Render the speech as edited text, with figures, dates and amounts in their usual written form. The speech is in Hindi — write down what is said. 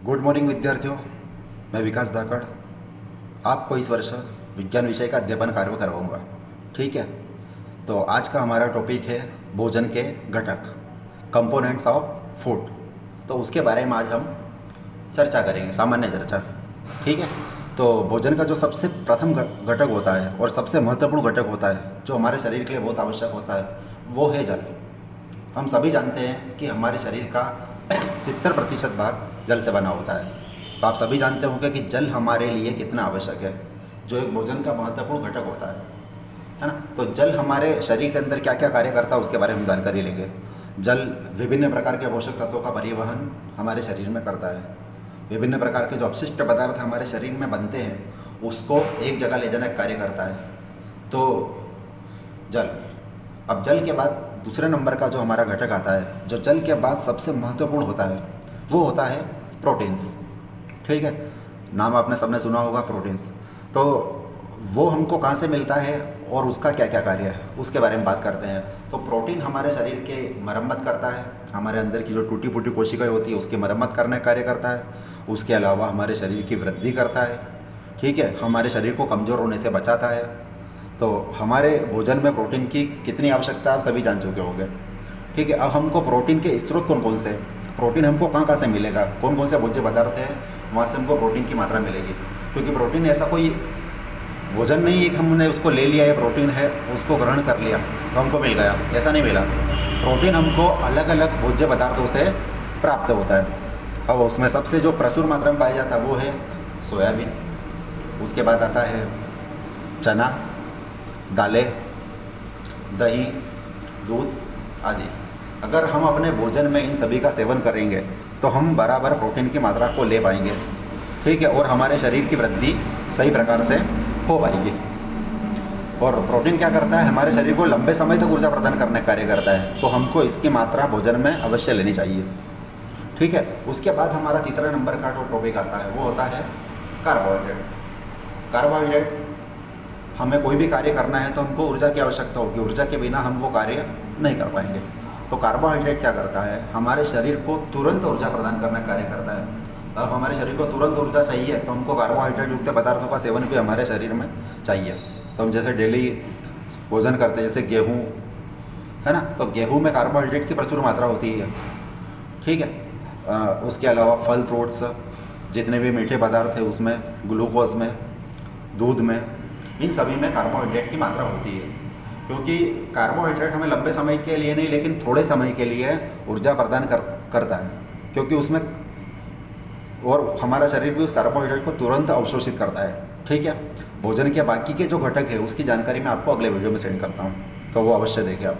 गुड मॉर्निंग विद्यार्थियों, मैं विकास धाकड़ आपको इस वर्ष विज्ञान विषय का अध्ययन कार्य करवाऊँगा। ठीक है, तो आज का हमारा टॉपिक है भोजन के घटक, कंपोनेंट्स ऑफ फूड। तो उसके बारे में आज हम चर्चा करेंगे, सामान्य चर्चा। ठीक है, तो भोजन का जो सबसे प्रथम घटक होता है और सबसे महत्वपूर्ण घटक होता है जो हमारे शरीर के लिए बहुत आवश्यक होता है, वो है जल। हम सभी जानते हैं कि हमारे शरीर का 70% भाग जल से बना होता है। तो आप सभी जानते होंगे कि जल हमारे लिए कितना आवश्यक है, जो एक भोजन का महत्वपूर्ण घटक होता है ना। तो जल हमारे शरीर के अंदर क्या क्या कार्य करता है उसके बारे में हम जानकारी लेंगे। जल विभिन्न प्रकार के पोषक तत्वों का परिवहन हमारे शरीर में करता है। विभिन्न प्रकार के जो अपशिष्ट पदार्थ हमारे शरीर में बनते हैं उसको एक जगह ले जाने का कार्य करता है। तो जल, अब जल के बाद दूसरे नंबर का जो हमारा घटक आता है, जो जल के बाद सबसे महत्वपूर्ण होता है, वो होता है प्रोटीन्स। ठीक है, नाम आपने सबने सुना होगा, प्रोटीन्स। तो वो हमको कहाँ से मिलता है और उसका क्या क्या कार्य है उसके बारे में बात करते हैं। तो प्रोटीन हमारे शरीर के मरम्मत करता है, हमारे अंदर की जो टूटी फूटी कोशिकाएं होती है उसकी मरम्मत करने का कार्य करता है। उसके अलावा हमारे शरीर की वृद्धि करता है। ठीक है, हमारे शरीर को कमज़ोर होने से बचाता है। तो हमारे भोजन में प्रोटीन की कितनी आवश्यकता है आप सभी जान चुके होंगे। ठीक है, अब हमको प्रोटीन के स्रोत कौन कौन से, प्रोटीन हमको कहाँ कहाँ से मिलेगा, कौन कौन से भोज्य पदार्थ है वहाँ से हमको प्रोटीन की मात्रा मिलेगी। क्योंकि प्रोटीन ऐसा कोई भोजन नहीं है कि हमने उसको ले लिया, ये प्रोटीन है उसको ग्रहण कर लिया तो हमको मिल गया, ऐसा नहीं मिला। प्रोटीन हमको अलग अलग भोज्य पदार्थों से प्राप्त होता है। अब उसमें सबसे जो प्रचुर मात्रा में पाया जाता है वो है सोयाबीन, उसके बाद आता है चना, दालें, दही, दूध आदि। अगर हम अपने भोजन में इन सभी का सेवन करेंगे तो हम बराबर प्रोटीन की मात्रा को ले पाएंगे। ठीक है, और हमारे शरीर की वृद्धि सही प्रकार से हो पाएगी। और प्रोटीन क्या करता है, हमारे शरीर को लंबे समय तक ऊर्जा प्रदान करने का कार्य करता है। तो हमको इसकी मात्रा भोजन में अवश्य लेनी चाहिए। ठीक है, उसके बाद हमारा तीसरा नंबर का जो टॉपिक आता है वो होता है कार्बोहाइड्रेट। कार्बोहाइड्रेट, हमें कोई भी कार्य करना है तो हमको ऊर्जा की आवश्यकता होगी, ऊर्जा के बिना हम वो कार्य नहीं कर पाएंगे। तो कार्बोहाइड्रेट क्या करता है, हमारे शरीर को तुरंत ऊर्जा प्रदान करने का कार्य करता है। अब हमारे शरीर को तुरंत ऊर्जा चाहिए तो हमको कार्बोहाइड्रेट युक्त पदार्थों का सेवन भी हमारे शरीर में चाहिए। तो हम जैसे डेली भोजन करते हैं, जैसे गेहूँ है ना, तो गेहूँ में कार्बोहाइड्रेट की प्रचुर मात्रा होती है। ठीक है, उसके अलावा फल फ्रूट्स, जितने भी मीठे पदार्थ है उसमें, ग्लूकोज में, दूध में, इन सभी में कार्बोहाइड्रेट की मात्रा होती है। क्योंकि कार्बोहाइड्रेट हमें लंबे समय के लिए नहीं लेकिन थोड़े समय के लिए ऊर्जा प्रदान करता है, क्योंकि उसमें, और हमारा शरीर भी उस कार्बोहाइड्रेट को तुरंत अवशोषित करता है। ठीक है, भोजन के बाकी के जो घटक है उसकी जानकारी मैं आपको अगले वीडियो में सेंड करता हूँ, तो वो अवश्य देखें आप।